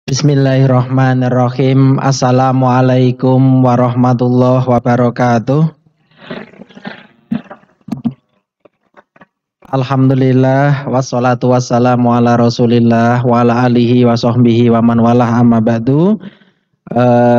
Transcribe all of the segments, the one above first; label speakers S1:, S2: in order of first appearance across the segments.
S1: Bismillahirrahmanirrahim. Assalamualaikum warahmatullahi wabarakatuh. Alhamdulillah wassalatu wassalamu ala Rasulillah wa ala alihi wa sahbihi wa man walah amma ba'du.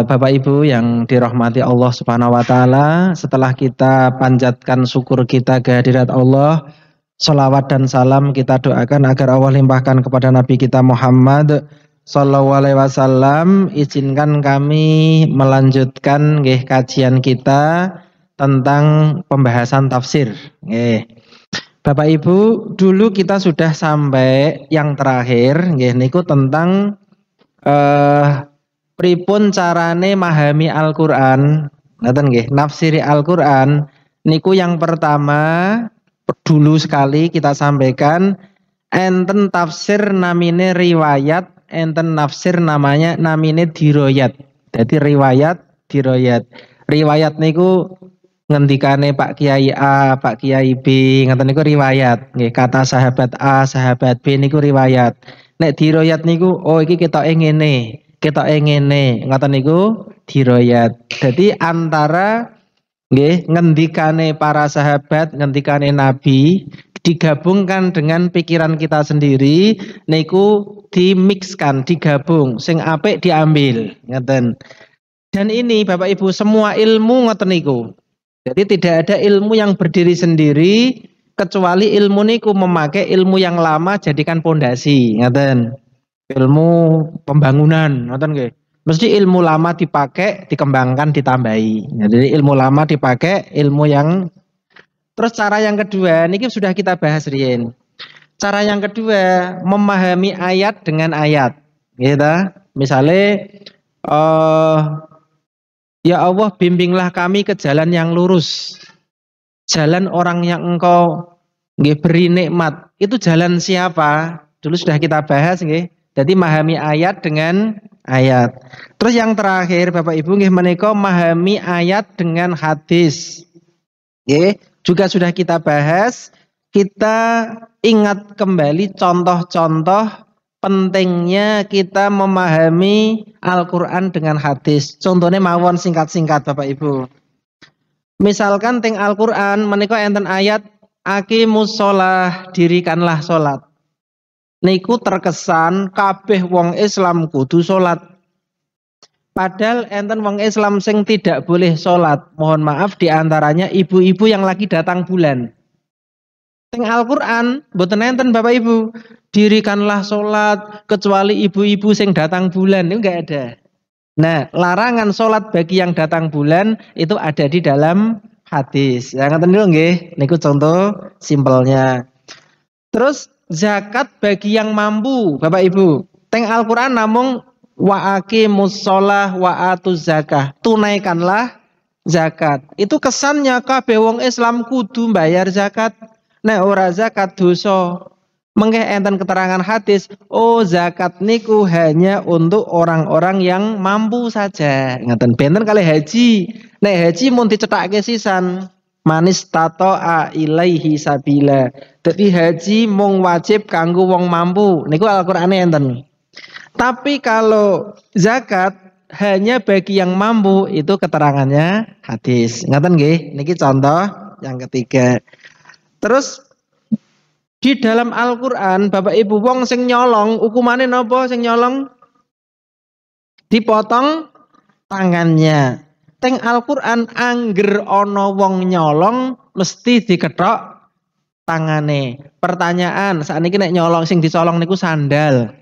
S1: Bapak Ibu yang dirahmati Allah Subhanahu wa taala, setelah kita panjatkan syukur kita kehadirat Allah, salawat dan salam kita doakan agar Allah limpahkan kepada Nabi kita Muhammad Sallallahu Alaihi Wasallam. Izinkan kami melanjutkan kajian kita tentang pembahasan tafsir. Bapak Ibu, dulu kita sudah sampai yang terakhir, niku tentang pripun carane mahami Al-Qur'an. Ngoten nggih, nafsiri Al-Qur'an niku yang pertama dulu sekali kita sampaikan enten tafsir namine riwayat, enten nafsir namine diroyat. Jadi riwayat, diroyat. Riwayat niku ngendikane Pak Kiai A, Pak Kiai B, ngoten niku riwayat. Nggih, kata sahabat A, sahabat B niku riwayat. Nek diroyat niku oh iki ketoke ngene, ketoke ngene, ngoten niku diroyat. Jadi antara nggih ngendikane para sahabat, ngendikane Nabi digabungkan dengan pikiran kita sendiri niku dimixkan, digabung, sing apik diambil, ngoten. Dan ini Bapak Ibu semua ilmu ngoten niku. Jadi tidak ada ilmu yang berdiri sendiri kecuali ilmu niku memakai ilmu yang lama jadikan pondasi, ngoten. Ilmu pembangunan, ngoten nggih. Mesti ilmu lama dipakai, dikembangkan, ditambahi. Jadi ilmu lama dipakai, ilmu yang. Terus cara yang kedua, niki sudah kita bahas riyen. Cara yang kedua, memahami ayat dengan ayat. Gitu. Misalnya, ya Allah bimbinglah kami ke jalan yang lurus. Jalan orang yang engkau beri nikmat. Itu jalan siapa? Dulu sudah kita bahas. Jadi memahami ayat dengan ayat. Terus yang terakhir Bapak Ibu menika memahami ayat dengan hadis. Juga sudah kita bahas, kita ingat kembali contoh-contoh pentingnya kita memahami Al-Qur'an dengan hadis. Contohnya mawon singkat-singkat Bapak Ibu. Misalkan teng Al-Qur'an menika enten ayat aqimus shalah, dirikanlah salat. Niku terkesan kabeh wong Islam kudu salat. Padahal enten wong Islam sing tidak boleh sholat. Mohon maaf diantaranya ibu-ibu yang lagi datang bulan. Teng Al-Qur'an mboten enten Bapak Ibu. Dirikanlah sholat kecuali ibu-ibu sing datang bulan. Itu enggak ada. Nah, larangan sholat bagi yang datang bulan itu ada di dalam hadis. Yang ngoten niku nggih, niku contoh simpelnya. Terus zakat bagi yang mampu, Bapak Ibu. Teng Al-Qur'an namung wa aqimus shalah wa atuz zakah, tunaikanlah zakat. Itu kesannya kabeh wong Islam kudu bayar zakat. Nek ora zakat dosa. Mengke enten keterangan hadis, oh zakat niku hanya untuk orang-orang yang mampu saja. Ngaten benten kali haji. Nek haji mun dicethake sisan manis tato'a ilaihi sabila. Jadi haji mung wajib kanggo wong mampu. Niku Al-Qur'ane enten. Tapi kalau zakat hanya bagi yang mampu, itu keterangannya hadis. Ngaten nggih, niki contoh yang ketiga. Terus di dalam Al-Qur'an Bapak Ibu wong sing nyolong hukumane napa sing nyolong? Dipotong tangannya. Teng Al-Qur'an angger ana wong nyolong mesti dikethok tangane. Pertanyaan, sakniki nek nyolong sing dicolong niku sandal.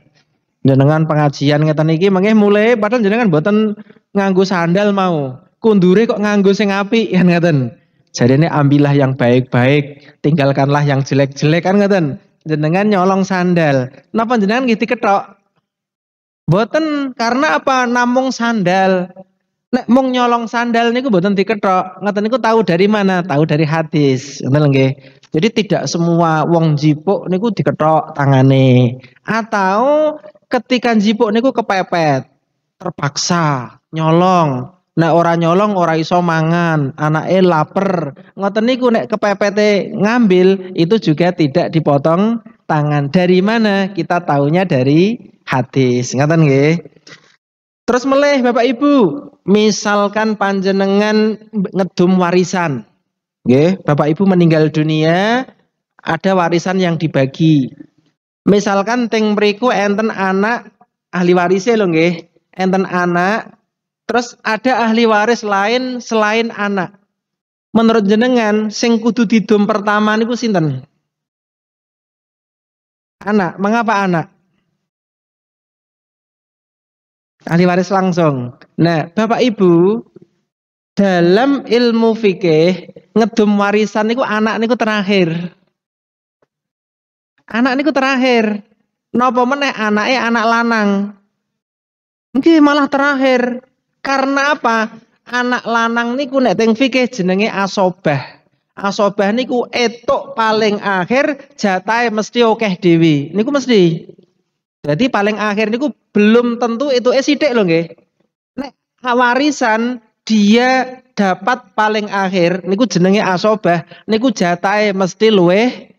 S1: Jenengan pengajian ngeten iki mengke mulai padahal jenengan mboten nganggo sandal mau. Kundure kok nganggo sing apik kan ngeten. Jarene ambillah yang baik-baik, tinggalkanlah yang jelek-jelek kan ngeten. Jenengan nyolong sandal. Napa jenengan nggih dikethok? Mboten, karena apa? Namung sandal. Nek mung nyolong sandal niku mboten dikethok. Ngeten niku tahu dari mana? Tahu dari hadis. Ngoten nggih. Jadi tidak semua wong jipuk niku dikethok tangane. Atau ketika jipuk niku kepepet, terpaksa nyolong. Nek ora nyolong ora iso mangan, anake lapar. Ngoten niku nek kepepete ngambil itu juga tidak dipotong tangan. Dari mana? Kita taunya dari hadis. Ngoten nggih. Terus meleh Bapak Ibu, misalkan panjenengan ngedum warisan. Nggih, Bapak Ibu meninggal dunia, ada warisan yang dibagi. Misalkan teng mriku enten anak ahli warisnya lho nggih. Enten anak, terus ada ahli waris lain selain anak. Menurut jenengan sing kudu didum pertama niku sinten? Anak. Mengapa anak? Ahli waris langsung. Nah, Bapak Ibu, dalam ilmu fikih ngedum warisan niku anak niku terakhir. Anak niku terakhir. Napa meneh anake anak lanang. Nggih malah terakhir. Karena apa? Anak lanang niku nek teng fikih jenenge asobah. Asobah niku etuk paling akhir jatahe mesti akeh dhewe. Niku mesti. Jadi paling akhir niku belum tentu itu sithik lho nggih. Nek warisan dia dapat paling akhir niku jenenge asobah, niku jatahe mesti luweh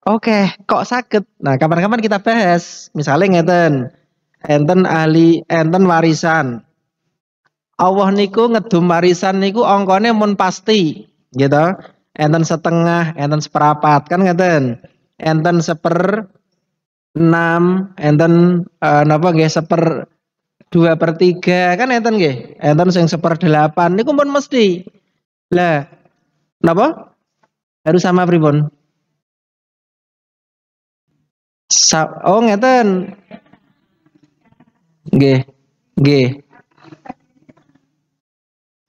S1: oke, kok saged. Nah, kapan-kapan kita bahas. Misalnya ngeten. Enten ahli enten warisan. Allah niku ngedum warisan niku angkane mun pasti, gitu. Enten setengah, enten seperapat, kan ngeten. Enten seper 6, enten napa nggih seper 2/3 kan enten nggih. Enten sing 1/8 niku pun mesti. Lah, napa? Harus sama pripun? Oh ngeten. Nggih. Nggih.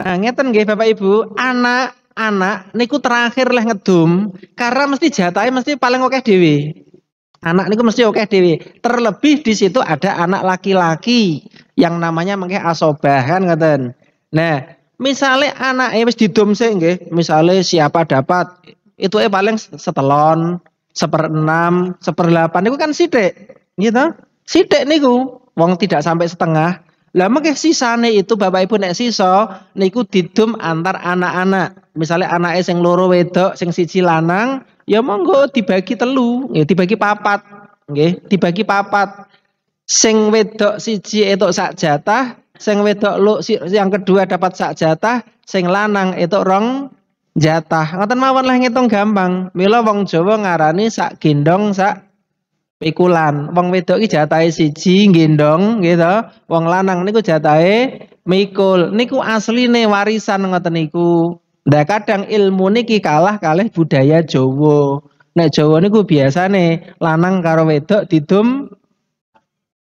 S1: Nah, ngeten nggih Bapak Ibu, anak-anak niku terakhir leh ngedum karena mesti jatahe mesti paling akeh dhewe. Anak niku mesti akeh dhewe. Terlebih di situ ada anak laki-laki yang namanya mengke asobah kan ngeten. Nah, misalnya anaknya wis didum sik nggih, misalnya siapa dapat itu paling setelon, 1/6, 1/8 niku kan sithik, gitu. Sithik niku, wong tidak sampai setengah. Lah mengke sisane itu Bapak Ibu nek sisa niku didum antar anak-anak. Misalnya anake sing loro wedok, sing siji lanang, ya monggo dibagi telu, nggih dibagi papat, nggih, dibagi papat. Sing wedok siji entuk sak jatah, sing wedok yang kedua dapat sak jatah, sing lanang entuk rong jatah. Ngoten mawon lah ngitung gampang. Mila wong Jawa ngarani sak gendong sak pikulan. Wong wedok iki jatahe siji gendong gitu. Wong lanang niku jatahe mikul. Niku asline warisan ngoten niku. Nah kadang ilmu niki kalah kalih budaya Jawa. Nek Jawa niku biasane lanang karo wedok didum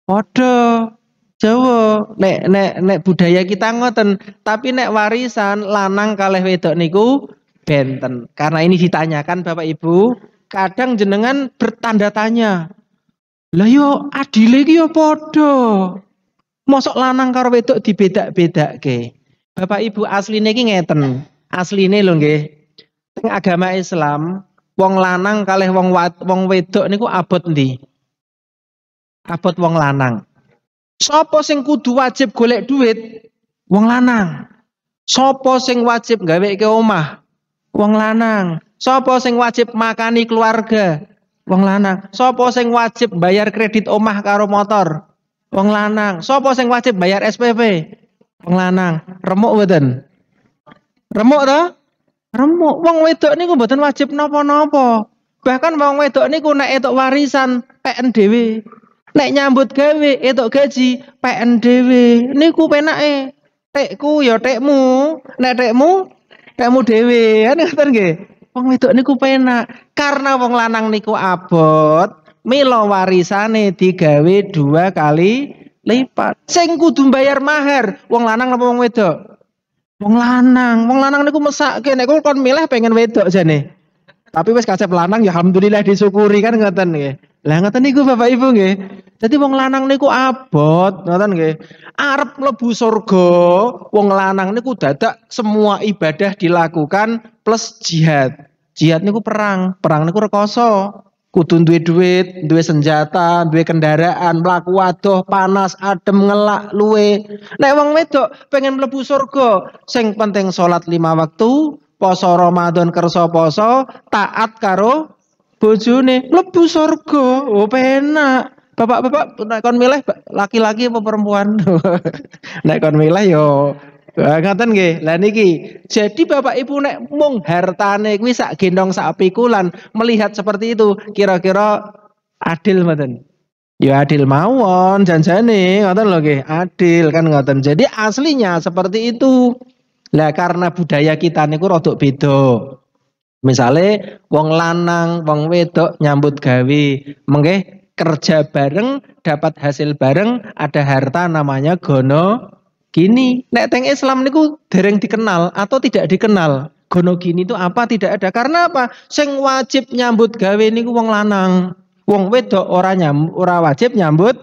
S1: padha. Jawa nek budaya kita ngoten, tapi nek warisan lanang kalih wedok niku benten. Karena ini ditanyakan Bapak Ibu, kadang jenengan bertanda tanya. Lah yo adile iki yo padha. Mosok lanang karo wedok dibedak-bedake. Bapak Ibu asline iki ngeten. Asline lho nggih. Teng agama Islam, wong lanang kalih wong wedok niku abot endi? Abot wong lanang. Sopo sing kudu wajib golek duit? Wong lanang. Sopo sing wajib gaweke omah? Wong lanang. Sopo sing wajib makani keluarga? Wong lanang. Sopo sing wajib bayar kredit omah karo motor? Wong lanang. Sopo sing wajib bayar SPP? Wong lanang. Remuk mboten? Remuk to? Remuk. Wong wedok niku mboten wajib napa-napa. Bahkan wong wedok niku nek entuk warisan PN dhewe. Nek nyambut gawe entuk gaji PN dhewe. Niku penake. Tekku ya tekmu, nek tekmu dhewe. Kan ngoten nggih. Wong wedok niku penak. Karena wong lanang niku abot, mila warisane digawe 2 kali lipat. Sing kudu bayar mahar, wong lanang apa wong wedok? Wong lanang. Wong lanang niku mesake nek kon milih pengen wedok jane. Tapi wis kasep lanang ya alhamdulillah disyukuri kan ngoten nggih. Lah ngoten niku Bapak Ibu nggih. Dadi wong lanang niku abot, ngoten nggih. Arep mlebu surga, wong lanang niku dadak semua ibadah dilakukan plus jihad. Jihad niku perang, perang niku rekoso. Kudu duwe duit, duwe senjata, duwe kendaraan, mlaku adoh, panas, adem, ngelak, luwe. Nek wong wedok pengen mlebu surga, sing penting salat 5 waktu, poso Ramadan kersa poso, taat karo bojone, mlebu surga. Oh penak. Bapak-bapak nek kon milih laki-laki apa perempuan? Nek kon milih yo ngaten nggih. Lah niki. Jadi Bapak Ibu nek mung hartane kuwi sak gendong sak pikulan melihat seperti itu, kira-kira adil mboten? Ya adil mawon janjane ngoten lho nggih. Adil kan ngoten. Jadi aslinya seperti itu. Lah karena budaya kita niku rodok beda. Misale wong lanang, wong wedok nyambut gawe, mengke kerja bareng, dapat hasil bareng, ada harta namanya gono gini. Nek teng Islam niku dereng dikenal atau tidak dikenal. Gono gini itu apa? Tidak ada. Karena apa? Sing wajib nyambut gawe niku wong lanang. Wong wedok ora wajib nyambut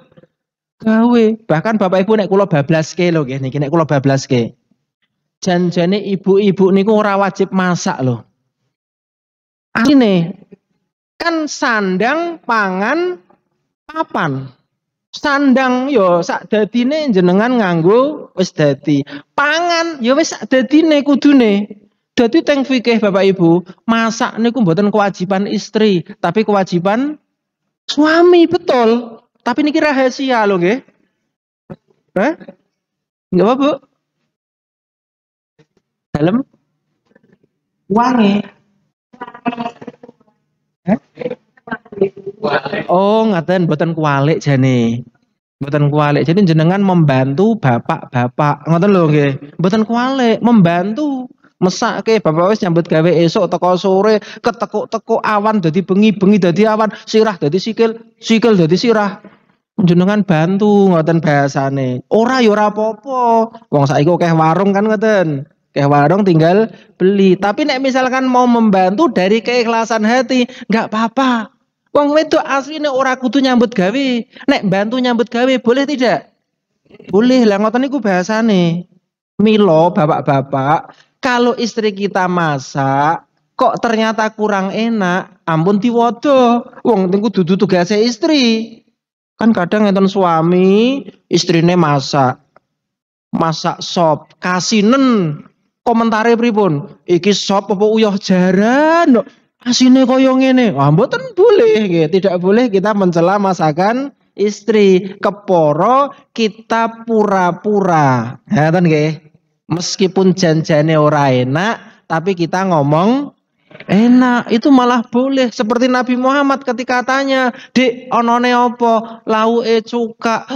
S1: gawe. Bahkan Bapak Ibu nek kula bablaske lho nggih niki nek kula bablaske. Janjane ibu-ibu niku ora wajib masak lho. Asline kan sandang pangan papan. Sandang yo sak dadine jenengan nganggo wis dadi. Pangan yo wis sak dadine kudune. Dadi teng fikih Bapak Ibu, masak niku mboten kewajiban istri, tapi kewajiban suami, betul. Tapi niki rahasia loh nggih. Hah? Enggak apa, Bu? Dalem wangi. Oh, ngaten mboten kualik jane. Mboten kualik. Jadi jenengan membantu bapak-bapak. Ngoten lho nggih. Mboten kualik, membantu. Mesake bapak wis nyambut gawe esuk teko sore, ketekuk-tekuk awan dadi bengi-bengi dadi awan, sirah dadi sikil, sikil dadi sirah. Jenengan bantu ngoten bahasane. Ora ya ora apa-apa. Wong saiki akeh warung kan ngoten. Kayak warung tinggal beli. Tapi nek misalkan mau membantu dari keikhlasan hati, nggak apa-apa. Wong wedok asline ora kudu nyambut gawe. Nek bantu nyambut gawe boleh tidak? Boleh lah ngoten niku bahasane. Milo bapak-bapak, kalau istri kita masak kok ternyata kurang enak, ampun diwodo. Wong niku dudu tugasnya istri. Kan kadang enten suami, istrine masak. Masak sop, kasinen. Komentare pripun? Iki sop apa uyah jaran? Asine kaya ngene. Ah mboten boleh nggih, tidak boleh kita mencela masakan istri. Keporo kita pura-pura. Ngoten nggih. Meskipun janjane ora enak, tapi kita ngomong enak. Itu malah boleh. Seperti Nabi Muhammad ketika tanya, "Dik, onone apa?" Lauke cuka.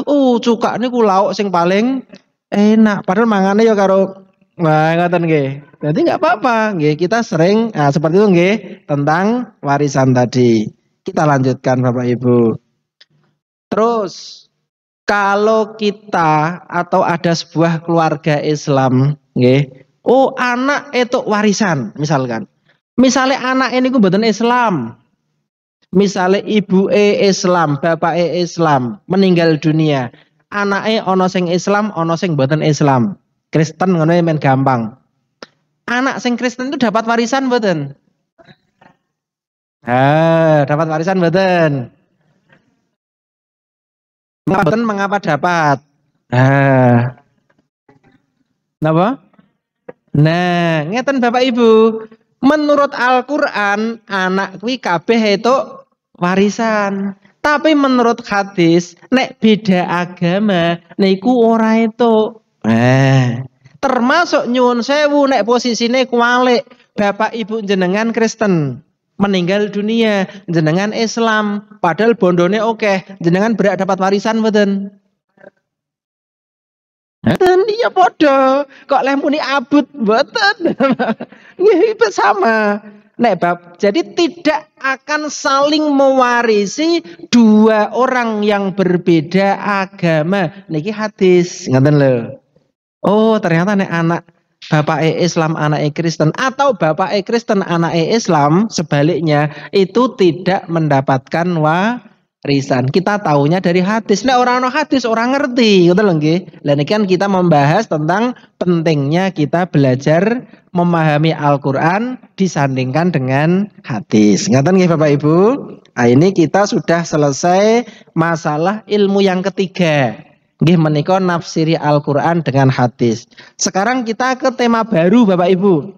S1: Cuka niku lauk sing paling enak. Padahal mangane ya karo ngoten nggih. Jadi nggak apa-apa, nggih. Kita sering seperti itu nggih tentang warisan tadi. Kita lanjutkan Bapak Ibu. Terus kalau kita atau ada sebuah keluarga Islam, nggih. Anak etuk warisan misalkan. Misalnya anak ini mboten Islam. Misalnya ibu Islam, bapak Islam, meninggal dunia. Anake ana sing Islam, ana sing mboten Islam. Kristen ngono men gampang. Anak sing Kristen itu dapat warisan mboten? Dapat warisan mboten? Mengapa dapat? Napa? Nah, ngeten Bapak Ibu. Menurut Al-Qur'an, anak kuwi kabeh itu warisan. Tapi menurut hadis, nek beda agama, niku ora itu. Termasuk nyuwun sewu nek posisine kualik. Bapak Ibu jenengan Kristen, meninggal dunia, jenengan Islam, padahal bondone oke, jenengan berak dapat warisan mboten? Dan iya podo, kok lemuni abut mboten. Itu sama. Jadi tidak akan saling mewarisi dua orang yang berbeda agama. Niki hadis, ngoten lho. Ternyata nek anak bapak Islam anak Kristen atau bapak Kristen anak Islam sebaliknya itu tidak mendapatkan warisan. Kita tahunya dari hadis. Nek orang hadis orang ngerti, gitu loh nggih. Lah niki kan kita membahas tentang pentingnya kita belajar memahami Al-Qur'an disandingkan dengan hadis. Ngaten nggih Bapak Ibu? Nah, ini kita sudah selesai masalah ilmu yang ketiga. Nggih menika nafsiri Al-Qur'an dengan hadis. Sekarang kita ke tema baru Bapak Ibu.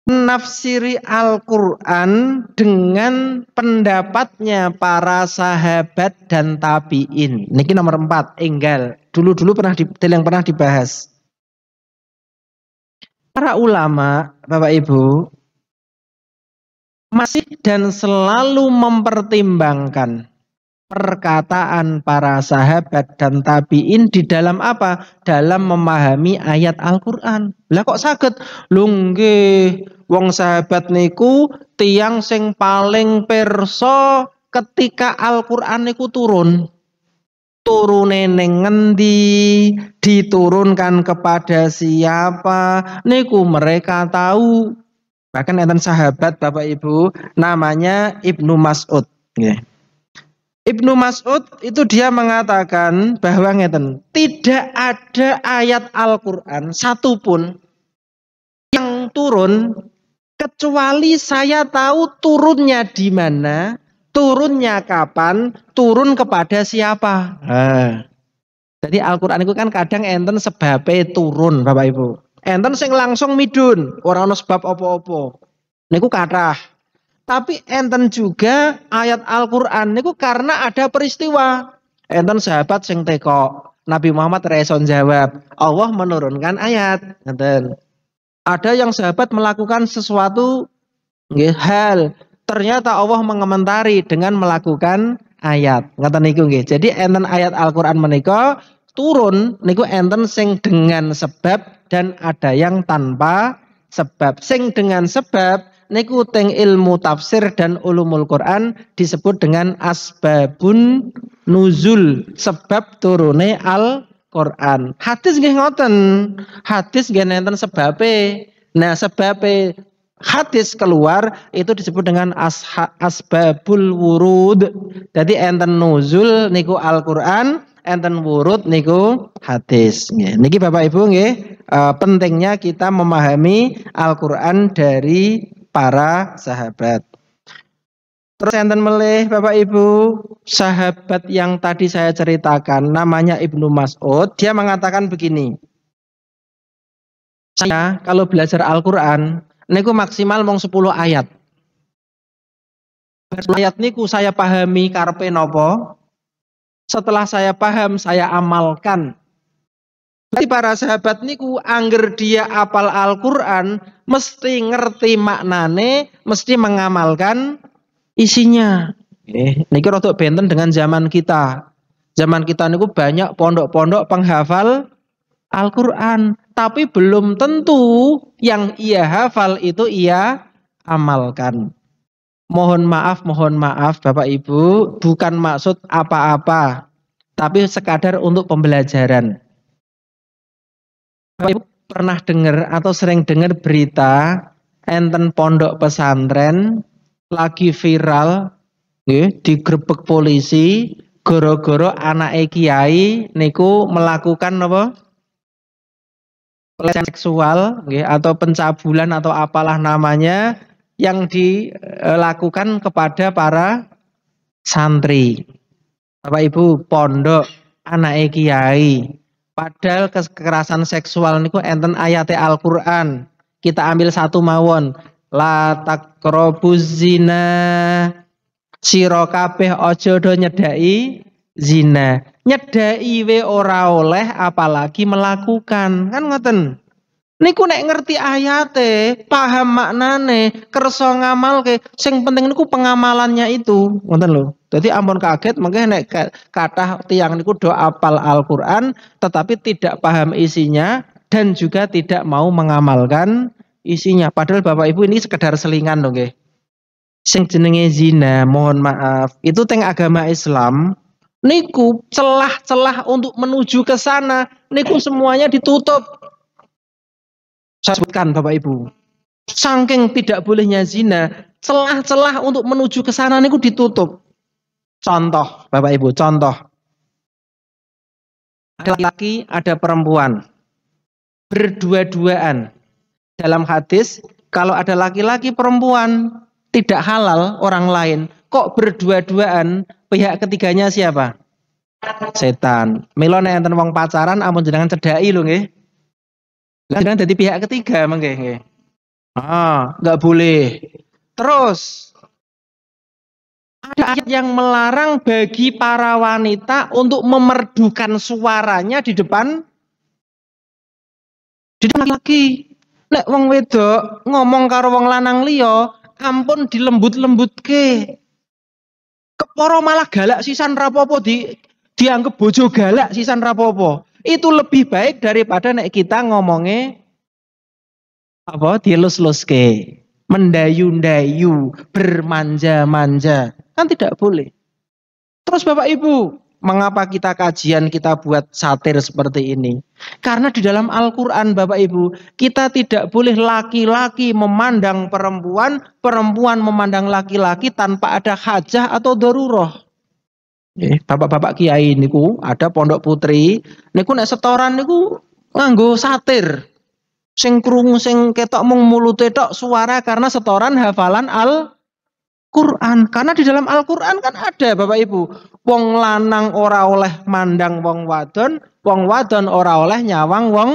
S1: menafsiri Al-Quran dengan pendapatnya para sahabat dan tabi'in. Niki nomor 4, enggal. Dulu pernah yang pernah dibahas. Para ulama, Bapak Ibu, masih dan selalu mempertimbangkan perkataan para sahabat dan tabi'in di dalam apa? Dalam memahami ayat Al-Qur'an. Lah kok saged? Lho nggih, wong sahabat niku tiyang sing paling pirsa ketika Al-Qur'an niku turun. Turune ning ngendi, diturunkan kepada siapa, niku mereka tahu. Bahkan enten sahabat Bapak Ibu namanya Ibnu Mas'ud. Ibnu Mas'ud itu dia mengatakan bahwa ngeten, tidak ada ayat Al-Qur'an satupun yang turun kecuali saya tahu turunnya di mana, turunnya kapan, turun kepada siapa. Jadi Al-Qur'an itu kan kadang enten sebabnya turun Bapak Ibu. Enten sing langsung midun, ora ono sebab apa-apa. Niku kathah. Tapi enten juga ayat Al-Qur'an niku karena ada peristiwa. Enten sahabat sing teko, Nabi Muhammad reson jawab, Allah menurunkan ayat. Enten. Ada yang sahabat melakukan sesuatu hal, ternyata Allah mengomentari dengan melakukan ayat. Ngoten niku nggih. Jadi enten ayat Al-Qur'an menika turun niku enten sing dengan sebab dan ada yang tanpa sebab. Sing dengan sebab niku teng ilmu tafsir dan ulumul Quran disebut dengan asbabun nuzul, sebab turune Al-Quran. Hadis nggih ngoten. Hadis nggih nenten sebabe. Nah, sebabe hadis keluar itu disebut dengan asbabul wurud. Jadi enten nuzul niku Al-Quran, enten wurud niku hadis. Niki Bapak Ibu nggih, pentingnya kita memahami Al-Quran dari para sahabat. Terus enten melih Bapak Ibu, sahabat yang tadi saya ceritakan namanya Ibnu Mas'ud, dia mengatakan begini. Saya kalau belajar Al-Qur'an niku maksimal mong 10 ayat. Ayat niku saya pahami karepe napa. Setelah saya paham, saya amalkan. Jadi para sahabat niku angger dia apal Al-Qur'an mesti ngerti maknane, mesti mengamalkan isinya. Niki rada benten dengan zaman kita. Zaman kita niku banyak pondok-pondok penghafal Al-Qur'an, tapi belum tentu yang ia hafal itu ia amalkan. Mohon maaf Bapak Ibu, bukan maksud apa-apa, tapi sekadar untuk pembelajaran. Bapak Ibu pernah dengar atau sering dengar berita enten pondok pesantren lagi viral digrebek polisi gara-gara anake kiai niku melakukan apa? Pelecehan seksual atau pencabulan atau apalah namanya yang dilakukan kepada para santri. Bapak Ibu pondok anake kiai. Padahal kekerasan seksual niku enten ayat Al-Qur'an. Kita ambil satu mawon. La taqrabuz zina. Sira kabeh aja do nyedaki zina. Nyedaki we ora oleh apalagi melakukan. Kan ngoten. Niku nek ngerti ayate, paham maknane, kersa ngamalke, sing penting niku pengamalannya itu. Ngoten lho. Jadi ampun kaget mengke nek kathah tiyang niku do apal Al-Qur'an tetapi tidak paham isinya dan juga tidak mau mengamalkan isinya. Padahal Bapak Ibu ini sekedar selingan lho nggih. Sing jenenge zina, mohon maaf, itu teng agama Islam niku celah-celah untuk menuju ke sana niku semuanya ditutup. Saya sebutkan Bapak Ibu, saking tidak bolehnya zina, celah-celah untuk menuju ke sana niku ditutup. Contoh Bapak Ibu, contoh. Ada laki, ada perempuan. Berdua-duaan. Dalam hadis, kalau ada laki-laki perempuan tidak halal orang lain, kok berdua-duaan, pihak ketiganya siapa? Setan. Mila nek enten wong pacaran ampun jenengan cedhaki lho nggih. Lah jenengan dadi pihak ketiga mengke nggih. Nggak boleh. Terus ada ayat yang melarang bagi para wanita untuk memerdukan suaranya di depan laki-laki. Nek wong wedok ngomong karo wong lanang liya, ampun dilembut-lembutke. Keporo malah galak sisan rapopo dianggap bojo galak sisan rapopo. Itu lebih baik daripada nek kita ngomongnya apa dilus-luske, mendayu-dayu, bermanja-manja. Kan tidak boleh. Terus Bapak Ibu, mengapa kita kajian kita buat satir seperti ini? Karena di dalam Al-Quran Bapak Ibu, kita tidak boleh laki-laki memandang perempuan, perempuan memandang laki-laki tanpa ada hajah atau daruroh. Bapak-bapak kiai niku ada pondok putri, niku nek setoran niku nganggo satir. Sing krungu sing ketok mung mulute tok suara karena setoran hafalan Al-Quran. Karena di dalam Al-Quran kan ada Bapak Ibu, wong lanang ora oleh mandang wong wadon ora oleh nyawang wong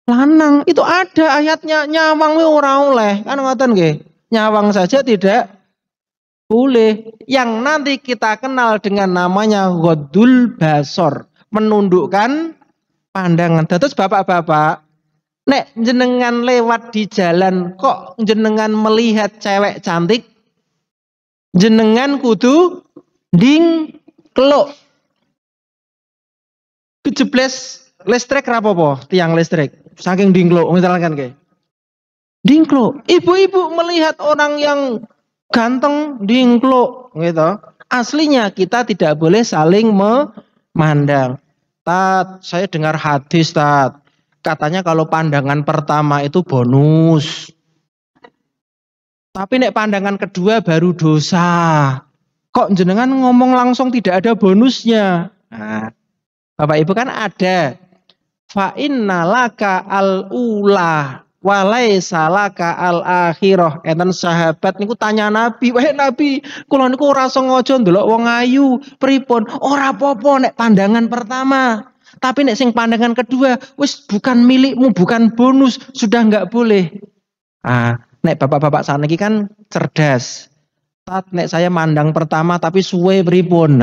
S1: lanang. Itu ada ayatnya, nyawang ora oleh. Kan ngoten nggih. Nyawang saja tidak boleh. Yang nanti kita kenal dengan namanya ghaddul basor, menundukkan pandangan. Terus bapak-bapak, nek jenengan lewat di jalan kok jenengan melihat cewek cantik, jenengan kudu dingkluk. Kejebles listrik rapopo, tiang listrik. Saking dingkluk misalkan kayak. Dingkluk. Ibu-ibu melihat orang yang ganteng dingkluk gitu. Aslinya kita tidak boleh saling memandang. Tat, saya dengar hadis Tat. Katanya kalau pandangan pertama itu bonus. Tapi nek pandangan kedua baru dosa. Kok jenengan ngomong langsung tidak ada bonusnya? Nah, Bapak Ibu kan ada. Fa innalaka al-ula walaisa laka al-akhirah. Enten sahabat niku tanya Nabi, "Wahai Nabi, kula niku ora sengaja ndelok wong ayu, pripun?" "Ora apa-apa nek pandangan pertama. Tapi nek sing pandangan kedua wis bukan milikmu, bukan bonus, sudah enggak boleh." Nek bapak-bapak saniki kan cerdas. Tat nek saya mandang pertama tapi suwe pripun?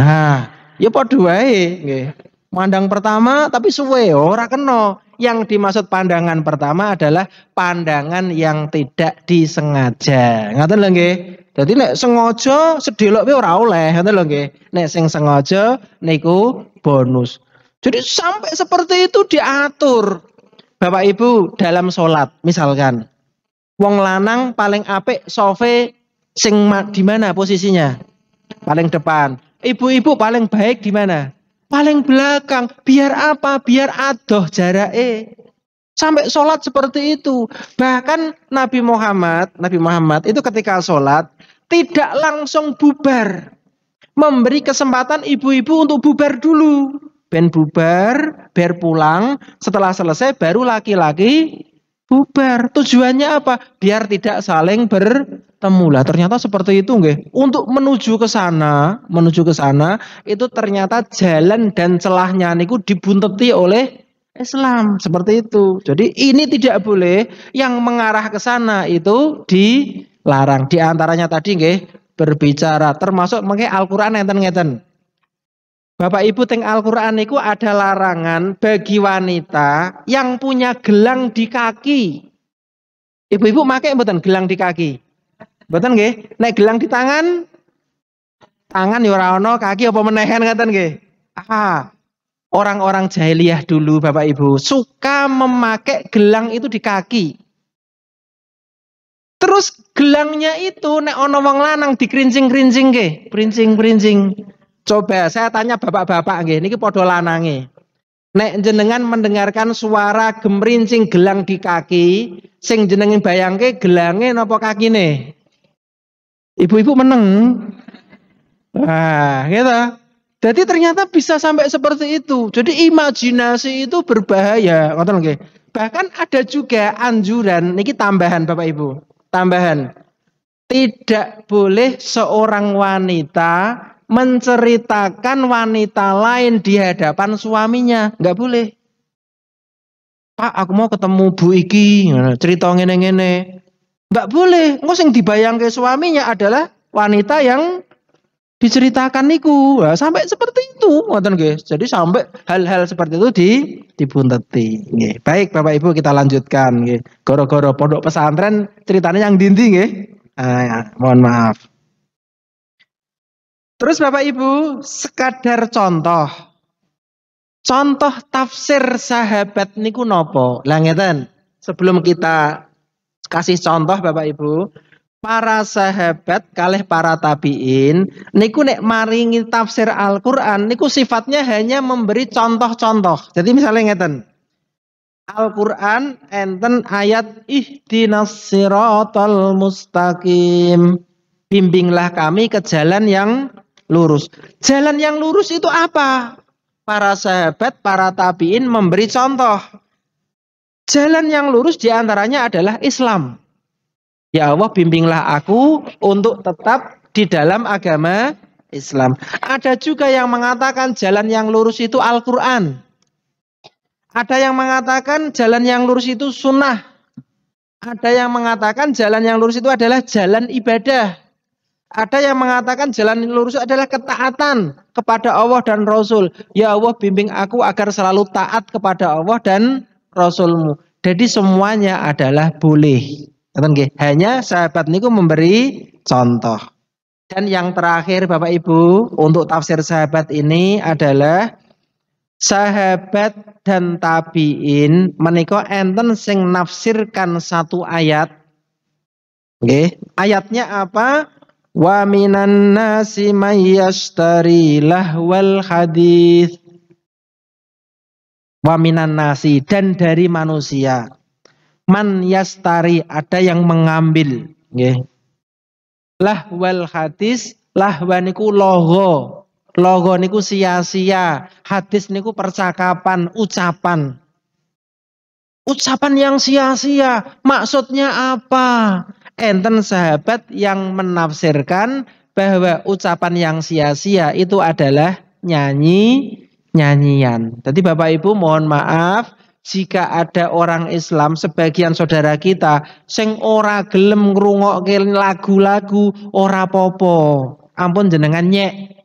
S1: Ya padha wae nggih. Mandang pertama tapi suwe ora kena. Yang dimaksud pandangan pertama adalah pandangan yang tidak disengaja. Ngoten lho nggih. Dadi nek sengaja sedelok wae ora oleh, ngoten lho nggih. Nek sing sengaja niku bonus. Jadi sampai seperti itu diatur. Bapak Ibu dalam sholat misalkan. Wong lanang paling apik sofe sing di mana posisinya? Paling depan. Ibu-ibu paling baik di mana? Paling belakang. Biar apa? Biar adoh jarake. Sampai sholat seperti itu. Bahkan Nabi Muhammad itu ketika sholat tidak langsung bubar. Memberi kesempatan ibu-ibu untuk bubar dulu. Ben bubar, biar pulang. Setelah selesai baru laki-laki bubar. Tujuannya apa? Biar tidak saling bertemu. Lah ternyata seperti itu nggih. Untuk menuju ke sana itu ternyata jalan dan celahnya niku dibunteti oleh Islam seperti itu. Jadi ini tidak boleh, yang mengarah ke sana itu dilarang. Di antaranya tadi nggih berbicara, termasuk mengke Al-Qur'an ngeten-ngeten. Bapak Ibu teng Al-Qur'an niku ada larangan bagi wanita yang punya gelang di kaki. Ibu-ibu pakai mboten gelang di kaki? Mboten nggih? Nek gelang di tangan ya ora ono, kaki apa menehen ngaten nggih? Orang-orang jahiliyah dulu Bapak Ibu suka memakai gelang itu di kaki. Terus gelangnya itu nek ono wong lanang dikrincing-krincing nggih, princing-princing. Coba saya tanya bapak-bapak nggih, niki padha lanange. Nek jenengan mendengarkan suara gemrincing gelang di kaki, sing jenengin bayangke gelange napa kakine? Ibu-ibu meneng. Gitu. Jadi ternyata bisa sampai seperti itu. Jadi imajinasi itu berbahaya, ngoten nggih. Bahkan ada juga anjuran, niki tambahan Bapak Ibu. Tambahan. Tidak boleh seorang wanita menceritakan wanita lain di hadapan suaminya, nggak boleh. Pak, aku mau ketemu Bu iki, cerita ngene-ngene. Enggak boleh. Engko sing dibayangke suaminya adalah wanita yang diceritakan niku. Nah, sampai seperti itu, ngoten nggih. Jadi sampai hal-hal seperti itu dibunteti. Nggih. Baik Bapak Ibu kita lanjutkan nggih. Goro-goro pondok pesantren ceritanya yang dindi nggih. Ya, mohon maaf. Terus Bapak Ibu, sekadar contoh. Contoh tafsir sahabat niku nopo? Lah ngeten. Sebelum kita kasih contoh Bapak Ibu, para sahabat kalih para tabiin niku nek maringi tafsir Al-Qur'an niku sifatnya hanya memberi contoh-contoh. Jadi misalnya ngeten. Al-Qur'an enten ayat ihdinas siratal mustaqim. Bimbinglah kami ke jalan yang lurus. Jalan yang lurus itu apa? Para sahabat, para tabiin memberi contoh. Jalan yang lurus diantaranya adalah Islam. Ya Allah bimbinglah aku untuk tetap di dalam agama Islam. Ada juga yang mengatakan jalan yang lurus itu Al-Quran. Ada yang mengatakan jalan yang lurus itu sunnah. Ada yang mengatakan jalan yang lurus itu adalah jalan ibadah. Ada yang mengatakan jalan yang lurus adalah ketaatan kepada Allah dan Rasul. Ya Allah bimbing aku agar selalu taat kepada Allah dan Rasulmu. Jadi semuanya adalah boleh. Hanya sahabat niku memberi contoh. Dan yang terakhir Bapak Ibu untuk tafsir sahabat ini adalah sahabat dan tabiin menika enten sing nafsirkan satu ayat. Nggih, ayatnya apa? Wa minan nasi may yashtari lahwal hadits. Wa minan nasi, dan dari manusia. Man yastari, ada yang mengambil. Nggih. Lahwal hadits, lahwa niku logo. Logo niku sia-sia, hadis niku percakapan, ucapan. Ucapan yang sia-sia, maksudnya apa? Enten sahabat yang menafsirkan bahwa ucapan yang sia-sia itu adalah nyanyian. Jadi Bapak Ibu mohon maaf jika ada orang Islam sebagian saudara kita sing ora gelem ngrungokke lagu-lagu ora popo. Ampun jenengan nyek.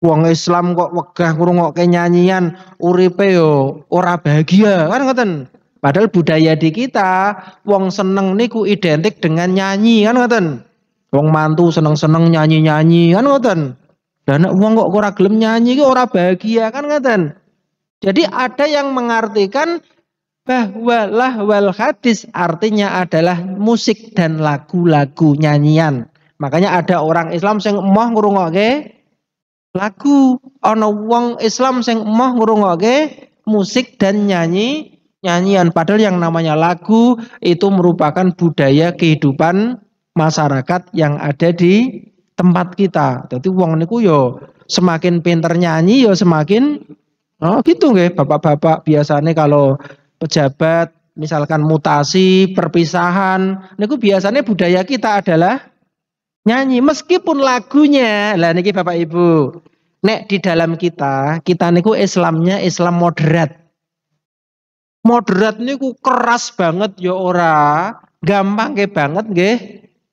S1: Wong Islam kok wegah ngrungokke nyanyian, uripe yo ora bahagia, kan ngoten. Padahal budaya di kita wong seneng niku identik dengan nyanyi, kan ngoten. Wong mantu seneng-seneng nyanyi-nyanyi, kan ngoten. Dan wong kok ora gelem nyanyi ki ora bahagia, kan ngoten. Jadi ada yang mengartikan bahwa lahwal hadis artinya adalah musik dan lagu-lagu nyanyian. Makanya ada orang Islam sing emoh ngrungokke lagu, ana wong Islam sing emoh ngrungokke musik dan nyanyian. Padahal yang namanya lagu itu merupakan budaya kehidupan masyarakat yang ada di tempat kita. Jadi wong niku yo semakin pinter nyanyi yo semakin gitu nggih bapak-bapak. Biasanya kalau pejabat misalkan mutasi, perpisahan, niku biasanya budaya kita adalah nyanyi meskipun lagunya. Lah niki Bapak Ibu, nek di dalam kita niku Islamnya Islam moderat. Moderat niku keras banget ya ora, gampang nggih banget nggih.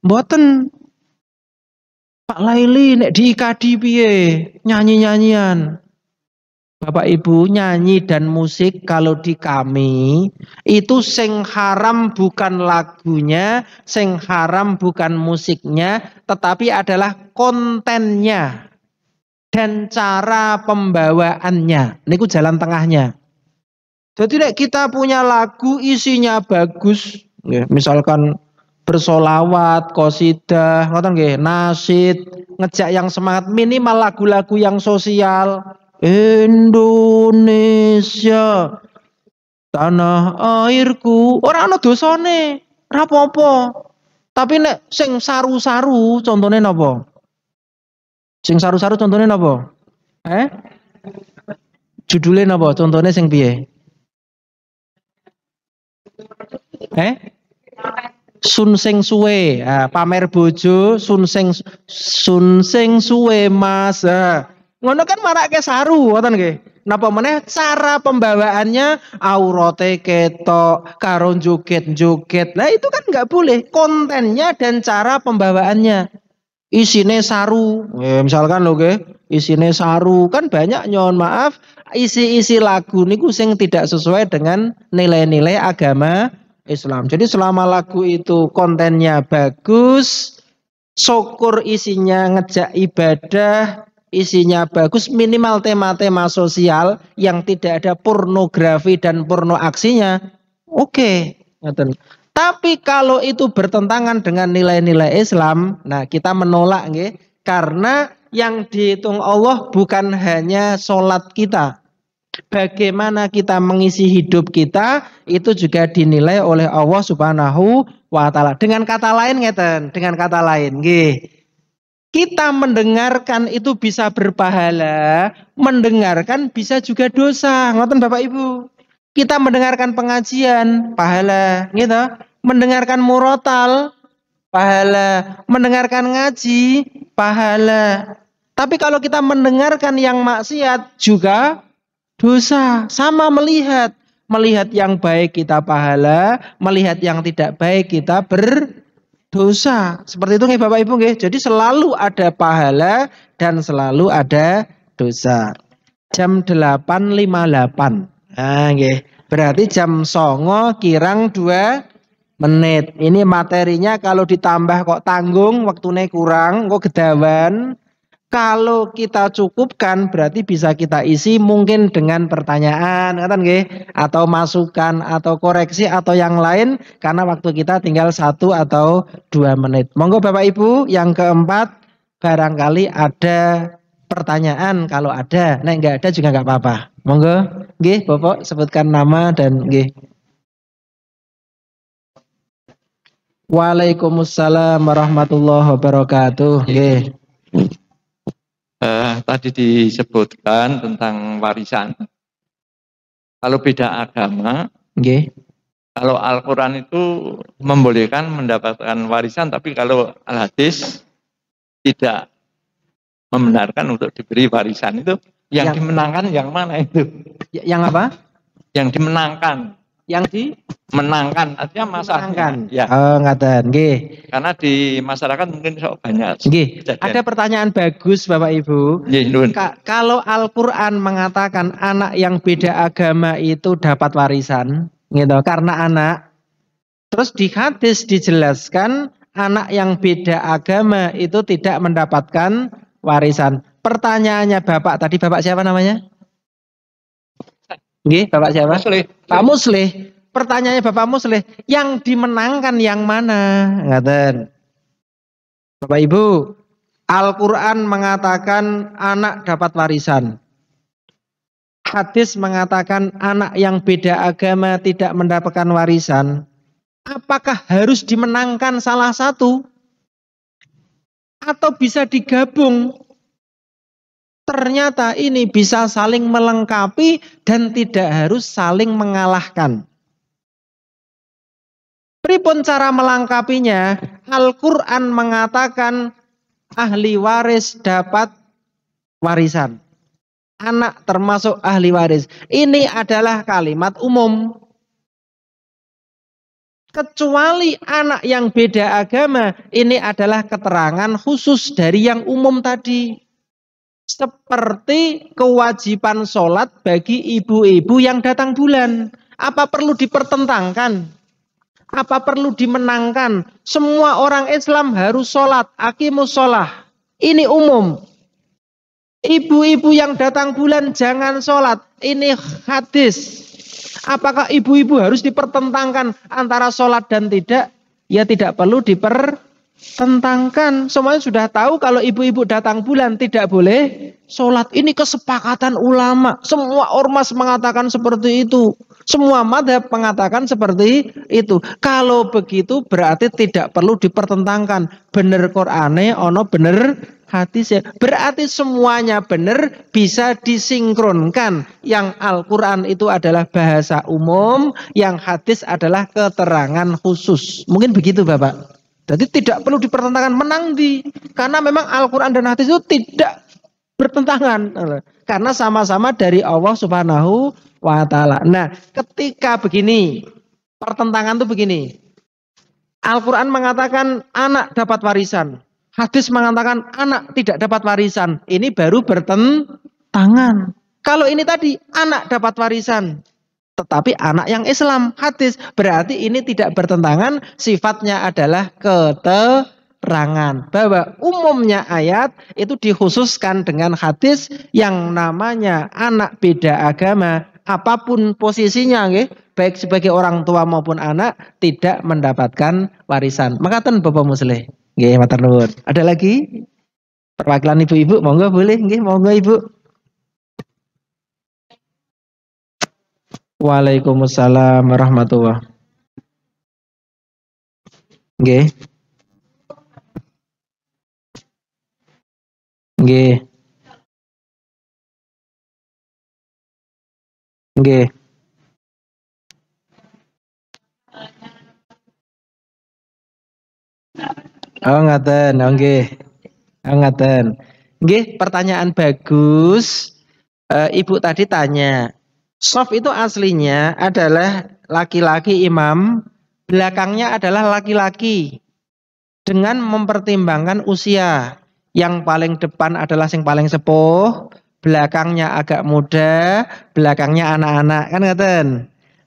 S1: Mboten. Pak Laili nek diikadi piye? Nyanyi-nyanyian. Bapak Ibu, nyanyi dan musik kalau di kami itu sing haram bukan lagunya, sing haram bukan musiknya, tetapi adalah kontennya dan cara pembawaannya. Niku jalan tengahnya. Jadi kita punya lagu isinya bagus, misalkan bersolawat, qasidah, ngoten nggih, nasyid, ngejak yang semangat, minimal lagu-lagu yang sosial. Indonesia tanah airku, ora ana dosane, ora apa-apa. Tapi nek sing saru-saru contone napa? Sing saru-saru contone napa? Judule napa? Contone sing piye? Sun sing suwe, pamer bojo, sun sing suwe Mas. Ngono kan marake saru ngoten nggih. Napa meneh cara pembawaannya aurate ketok karo joget-joget. Nah itu kan nggak boleh. Kontennya dan cara pembawaannya. Isine saru. Misalkan lho nggih, isine saru kan banyak nyon maaf isi-isi lagu niku sing tidak sesuai dengan nilai-nilai agama Islam. Jadi selama lagu itu kontennya bagus, syukur isinya ngejak ibadah, isinya bagus, minimal tema-tema sosial yang tidak ada pornografi dan porno aksinya, oke. Tapi kalau itu bertentangan dengan nilai-nilai Islam, nah kita menolak nggih, karena yang dihitung Allah bukan hanya sholat kita. Bagaimana kita mengisi hidup kita itu juga dinilai oleh Allah Subhanahu wa taala. Dengan kata lain ngeten, dengan kata lain nggih. Kita mendengarkan itu bisa berpahala, mendengarkan bisa juga dosa. Ngoten Bapak Ibu. Kita mendengarkan pengajian, pahala, gitu. Mendengarkan murotal, pahala. Mendengarkan ngaji, pahala. Tapi kalau kita mendengarkan yang maksiat juga dosa. Sama melihat. Melihat yang baik kita pahala, melihat yang tidak baik kita berdosa. Seperti itu nggih Bapak Ibu nggih. Jadi selalu ada pahala dan selalu ada dosa. Jam 8.58. Nah, nggih. Berarti jam 09.00 kirang 2 menit. Ini materinya kalau ditambah kok tanggung, waktunya kurang, kok gedawan. Kalau kita cukupkan berarti bisa kita isi mungkin dengan pertanyaan, kan nggih, atau masukan atau koreksi atau yang lain karena waktu kita tinggal 1 atau 2 menit. Monggo Bapak Ibu, yang keempat barangkali ada pertanyaan, kalau ada, nek enggak ada juga enggak apa-apa. Monggo, nggih, Bapak sebutkan nama dan nggih. Waalaikumsalam warahmatullahi wabarakatuh. Nggih.
S2: Tadi disebutkan tentang warisan. Kalau beda agama,
S1: nggih.
S2: Kalau Al-Quran itu membolehkan mendapatkan warisan, tapi kalau Al-Hadis tidak membenarkan untuk diberi warisan. Itu yang dimenangkan yang mana itu?
S1: Yang apa?
S2: Yang dimenangkan.
S1: Yang
S2: dimenangkan artinya masanya. Ya.
S1: Oh, ngaten, nggih.
S2: Karena di masyarakat mungkin sok banyak.
S1: Nggih. Ada pertanyaan bagus Bapak Ibu.
S2: Nggih,
S1: kalau Al-Qur'an mengatakan anak yang beda agama itu dapat warisan, gitu, karena anak. Terus di hadis dijelaskan anak yang beda agama itu tidak mendapatkan warisan. Pertanyaannya Bapak tadi, Bapak siapa namanya? Nggih, Bapak siapa?
S2: Muslih.
S1: Pak Muslih. Pertanyaannya Bapak Muslih, yang dimenangkan yang mana? Ngaten. Bapak Ibu, Al-Qur'an mengatakan anak dapat warisan. Hadis mengatakan anak yang beda agama tidak mendapatkan warisan. Apakah harus dimenangkan salah satu? Atau bisa digabung? Ternyata ini bisa saling melengkapi dan tidak harus saling mengalahkan. Pripun cara melengkapinya? Al-Qur'an mengatakan ahli waris dapat warisan. Anak termasuk ahli waris. Ini adalah kalimat umum. Kecuali anak yang beda agama, ini adalah keterangan khusus dari yang umum tadi. Seperti kewajiban sholat bagi ibu-ibu yang datang bulan. Apa perlu dipertentangkan? Apa perlu dimenangkan? Semua orang Islam harus sholat. Aqimus sholah. Ini umum. Ibu-ibu yang datang bulan jangan sholat. Ini hadis. Apakah ibu-ibu harus dipertentangkan antara sholat dan tidak? Ya tidak perlu dipertentangkan. Semuanya sudah tahu kalau ibu-ibu datang bulan tidak boleh sholat. Ini kesepakatan ulama. Semua ormas mengatakan seperti itu. Semua madhab mengatakan seperti itu. Kalau begitu berarti tidak perlu dipertentangkan. Bener Qur'ane ono bener hadisnya. Berarti semuanya benar, bisa disinkronkan. Yang Al-Quran itu adalah bahasa umum, yang hadis adalah keterangan khusus. Mungkin begitu Bapak. Jadi tidak perlu dipertentangkan menang di. Karena memang Al-Quran dan hadis itu tidak bertentangan karena sama-sama dari Allah Subhanahu wa taala. Nah, ketika begini, pertentangan itu begini. Al-Qur'an mengatakan anak dapat warisan. Hadis mengatakan anak tidak dapat warisan. Ini baru bertentangan. Kalau ini tadi anak dapat warisan, tetapi anak yang Islam, hadis, berarti ini tidak bertentangan, sifatnya adalah keterangan. Bahwa umumnya ayat itu dikhususkan dengan hadis yang namanya anak beda agama, apapun posisinya, baik sebagai orang tua maupun anak, tidak mendapatkan warisan. Makaten Bapak Musleh. Nggih, matur nuwun. Ada lagi? Perwakilan ibu-ibu, monggo boleh, nggih, monggo Ibu. Waalaikumsalam warahmatullahi. Nggih. Nggih. Nggih. Oh ngaten, nggih. Oh ngaten. Nggih, pertanyaan bagus. Ibu tadi tanya, Sof itu aslinya adalah laki-laki imam, belakangnya adalah laki-laki. Dengan mempertimbangkan usia, yang paling depan adalah yang paling sepuh, belakangnya agak muda, belakangnya anak-anak, kan ngaten.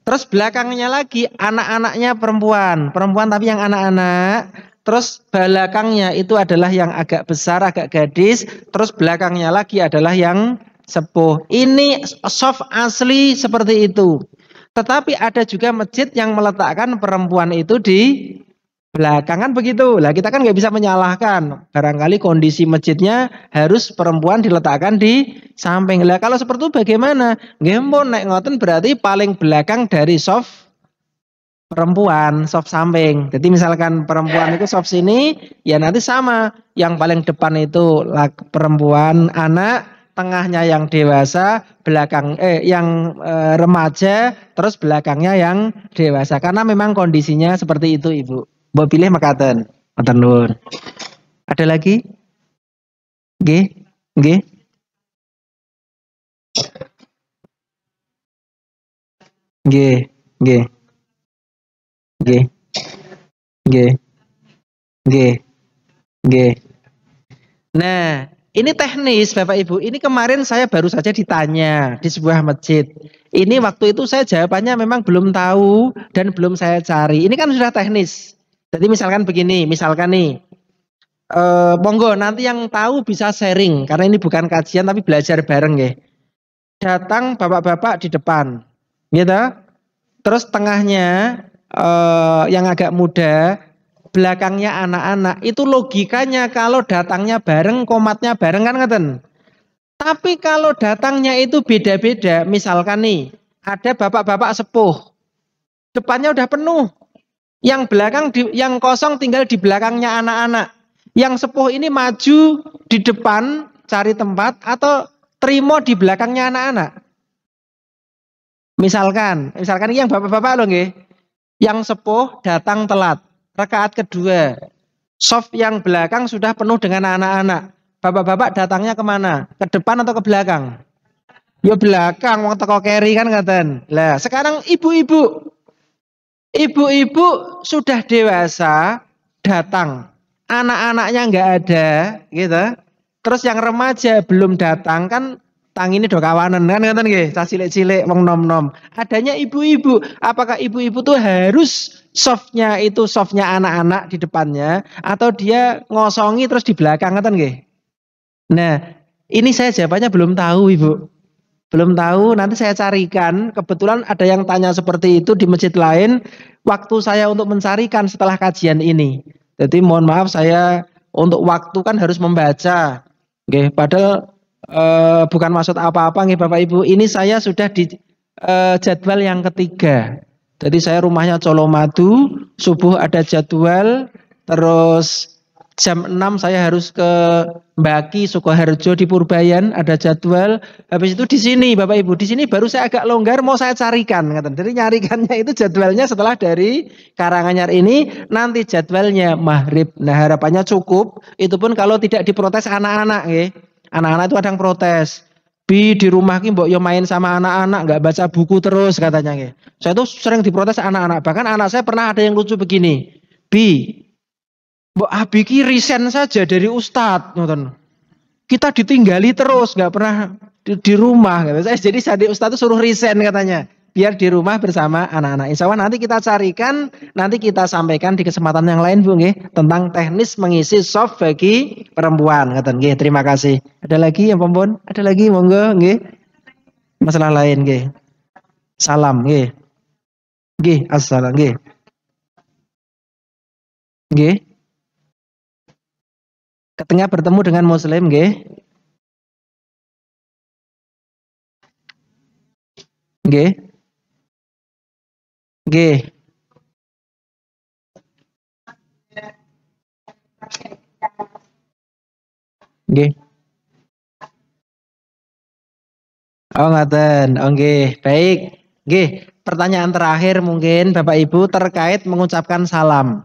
S1: Terus belakangnya lagi anak-anaknya perempuan, perempuan tapi yang anak-anak. Terus belakangnya itu adalah yang agak besar, agak gadis. Terus belakangnya lagi adalah yang sepuh. Ini soft asli seperti itu. Tetapi ada juga masjid yang meletakkan perempuan itu di belakangan begitu. Lah kita kan nggak bisa menyalahkan. Barangkali kondisi masjidnya harus perempuan diletakkan di samping. Lah kalau seperti itu bagaimana? Nggih mun nek ngoten berarti paling belakang dari soft perempuan, soft samping. Jadi misalkan perempuan itu soft sini, ya nanti sama. Yang paling depan itu perempuan, anak, tengahnya yang dewasa, belakang yang remaja, terus belakangnya yang dewasa. Karena memang kondisinya seperti itu, Ibu. Mbok pilih makaten. Matur nuwun. Ada lagi? Nggih. Nggih. Nggih, nggih. Nggih. Nggih. Nggih. Nggih. Nah, ini teknis Bapak Ibu. Ini kemarin saya baru saja ditanya di sebuah masjid. Ini waktu itu saya jawabannya memang belum tahu dan belum saya cari. Ini kan sudah teknis. Jadi misalkan begini, misalkan nih, monggo nanti yang tahu bisa sharing karena ini bukan kajian tapi belajar bareng ya. Datang bapak-bapak di depan, gitu. Terus tengahnya yang agak muda, belakangnya anak-anak. Itu logikanya kalau datangnya bareng, komatnya bareng kan ngaten. Tapi kalau datangnya itu beda-beda, misalkan nih, ada bapak-bapak sepuh, depannya udah penuh. Yang belakang yang kosong tinggal di belakangnya anak-anak. Yang sepuh ini maju di depan cari tempat atau terima di belakangnya anak-anak. Misalkan yang bapak-bapak loh nggih. Yang sepuh datang telat, rakaat kedua. Soft yang belakang sudah penuh dengan anak-anak. Bapak-bapak datangnya kemana? Ke depan atau ke belakang? Ya belakang, wong teko keri kan ngaten. Lah, sekarang ibu-ibu sudah dewasa datang, anak-anaknya nggak ada, gitu. Terus yang remaja belum datang kan, tang ini do kawanan kan, ngoten nggih, cah cilik-cilik, wong nom-nom. Adanya ibu-ibu, apakah ibu-ibu tuh harus softnya itu softnya anak-anak di depannya, atau dia ngosongi terus di belakang, ngoten nggih? Nah, ini saya jawabannya belum tahu, Ibu. Belum tahu, nanti saya carikan. Kebetulan ada yang tanya seperti itu di masjid lain. Waktu saya untuk mencarikan setelah kajian ini. Jadi mohon maaf saya untuk waktu kan harus membaca. Oke, padahal bukan maksud apa-apa nih Bapak Ibu. Ini saya sudah di jadwal yang ketiga. Jadi saya rumahnya Colomadu, subuh ada jadwal, terus jam 6 saya harus ke Mbaki, Sukoharjo di Purbayan ada jadwal. Habis itu di sini Bapak Ibu, di sini baru saya agak longgar mau saya carikan. Jadi nyarikannya itu jadwalnya setelah dari Karanganyar ini nanti jadwalnya maghrib. Nah harapannya cukup. Itu pun kalau tidak diprotes anak-anak, Anak-anak itu kadang protes. Bi di rumah ki mbok yo main sama anak-anak, nggak baca buku terus katanya nggih. Saya tuh sering diprotes anak-anak. Bahkan anak saya pernah ada yang lucu begini. Bi, mbok Abi ki resign saja dari ustadz, ngoten. Kita ditinggali terus, nggak pernah di rumah. Jadi jadi ustadz itu suruh resign katanya, biar di rumah bersama anak-anak. Insya Allah nanti kita carikan, nanti kita sampaikan di kesempatan yang lain Bu, nggih, tentang teknis mengisi soft bagi perempuan. Ngoten nggih. Terima kasih. Ada lagi yang pompon? Ada lagi monggo nggih. Masalah lain nggih. Salam nggih. Nggih, assalam nggih. Nggih. Ketika bertemu dengan muslim nggih. Nggih. Nggih. Nggih. Oh ngaten. Oh nggih, baik. Nggih, pertanyaan terakhir mungkin Bapak Ibu terkait mengucapkan salam.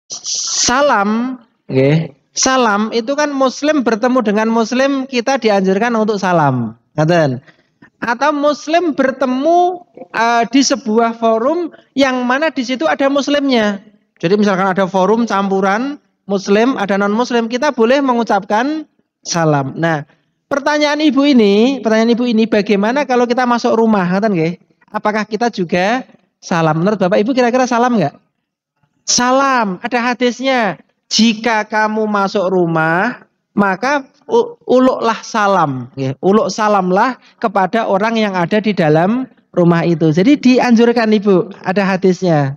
S1: Salam, nggih. Salam itu kan muslim bertemu dengan muslim, kita dianjurkan untuk salam. Ngaten. Atau muslim bertemu di sebuah forum yang mana di situ ada muslimnya. Jadi misalkan ada forum campuran muslim, ada non muslim, kita boleh mengucapkan salam. Nah, pertanyaan ibu ini bagaimana kalau kita masuk rumah, ngaten nggih? Apakah kita juga salam? Menurut Bapak Ibu kira-kira salam nggak? Salam, ada hadisnya. Jika kamu masuk rumah, maka uluklah salam, uluk salamlah kepada orang yang ada di dalam rumah itu. Jadi dianjurkan Ibu, ada hadisnya.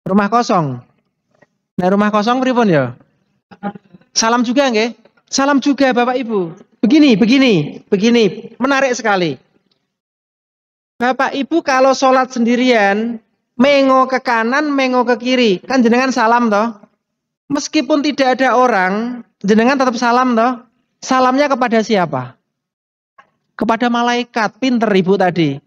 S1: Rumah kosong. Nah, rumah kosong pripun ya? Salam juga nggih? Salam juga Bapak Ibu. Begini, menarik sekali. Bapak Ibu kalau sholat sendirian, mengo ke kanan, mengo ke kiri, kan jenengan salam toh? Meskipun tidak ada orang, jenengan tetap salam toh? Salamnya kepada siapa? Kepada malaikat. Pinter Ibu tadi.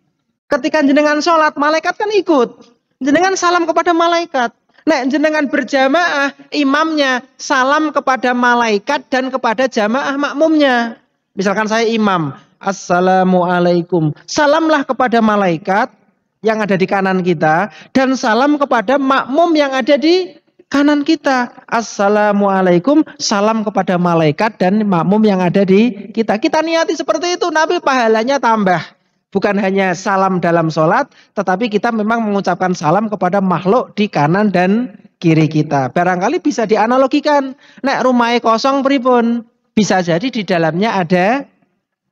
S1: Ketika jenengan sholat, malaikat kan ikut. Jenengan salam kepada malaikat. Nah, jenengan berjamaah, imamnya salam kepada malaikat dan kepada jamaah makmumnya. Misalkan saya imam, assalamualaikum. Salamlah kepada malaikat yang ada di kanan kita dan salam kepada makmum yang ada di kanan kita. Assalamualaikum, salam kepada malaikat dan makmum yang ada di kita. Kita niati seperti itu, Nabi pahalanya tambah. Bukan hanya salam dalam sholat, tetapi kita memang mengucapkan salam kepada makhluk di kanan dan kiri kita. Barangkali bisa dianalogikan. Nek rumahnya kosong pripun? Bisa jadi di dalamnya ada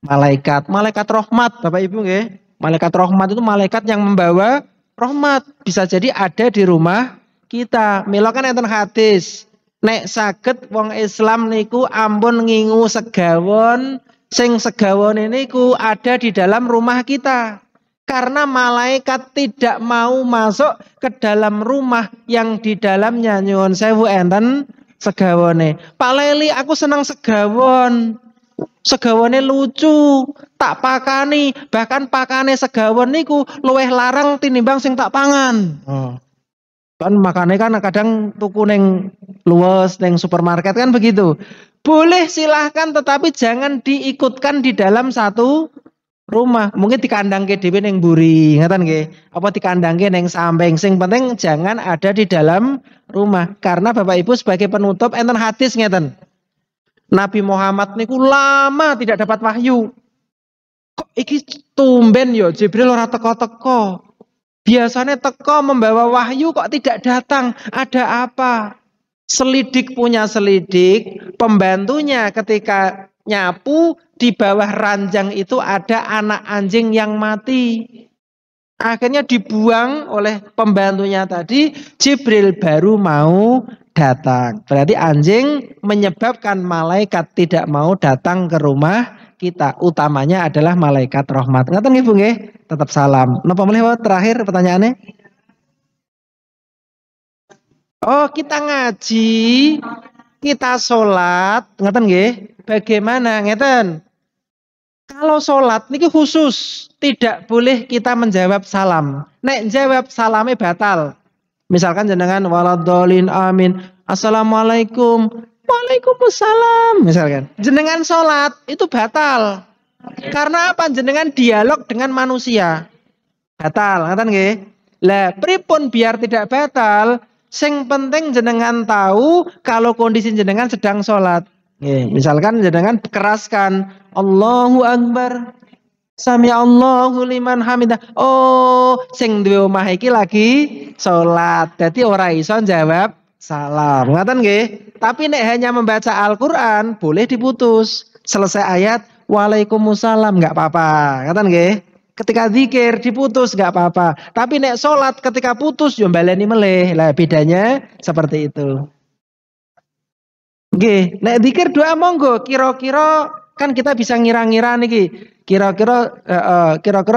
S1: malaikat. Malaikat rahmat, Bapak Ibu nggih. Malaikat rahmat itu malaikat yang membawa rahmat. Bisa jadi ada di rumah kita. Mila kan enten hadis. Nek saged wong Islam niku ampun ngingu segawon, sing segawon niku ada di dalam rumah kita. Karena malaikat tidak mau masuk ke dalam rumah yang di dalamnya nyuwun sewu enten segawone. Pak Leli, aku senang segawon. Segawone lucu, tak pakani, bahkan pakane segawon niku luweh larang tinimbang sing tak pangan. Kan makanya kan kadang tuku neng luwes neng supermarket kan begitu. Boleh silahkan, tetapi jangan diikutkan di dalam satu rumah. Mungkin dikandangke dhewe ning mburi, ngeten nggih. Apa dikandangke ning samping. Sing penting jangan ada di dalam rumah. Karena Bapak Ibu sebagai penutup enten hadis ngeten. Nabi Muhammad niku lama tidak dapat wahyu. Kok iki tumben yo Jibril ora teko-teko. Biasanya teko membawa wahyu kok tidak datang. Ada apa? Selidik punya selidik, pembantunya ketika nyapu di bawah ranjang itu ada anak anjing yang mati. Akhirnya dibuang oleh pembantunya tadi, Jibril baru mau datang. Berarti anjing menyebabkan malaikat tidak mau datang ke rumah kita. Utamanya adalah malaikat rahmat. Ngaten nggih Bu nggih? Tetap salam. Napa meneh terakhir pertanyaannya? Oh, kita ngaji, kita sholat, ngeten nggih? Bagaimana ngeten? Kalau sholat niki khusus, tidak boleh kita menjawab salam. Nek jawab salamnya batal. Misalkan jenengan waladhdallin amin. Assalamualaikum. Waalaikumsalam misalkan. Jenengan sholat itu batal. Karena apa? Jenengan dialog dengan manusia. Batal, ngaten nggih? Lah, pripun biar tidak batal? Sing penting jenengan tahu kalau kondisi jenengan sedang sholat. Misalkan jenengan keraskan Allahu Akbar. Sami Allahu liman hamidah. Oh, sing duwe omah iki lagi salat. Dadi ora iso jawab salam. Ngoten nggih? Tapi nek hanya membaca Al-Qur'an boleh diputus. Selesai ayat Waalaikumsalam enggak apa-apa. Ngoten nggih? Ketika zikir diputus enggak apa-apa. Tapi nek salat ketika putus yo baleni melih. Lah bedanya seperti itu. Nggih, nek zikir doa monggo, kira-kira kan kita bisa ngira-ngira niki. Kira-kira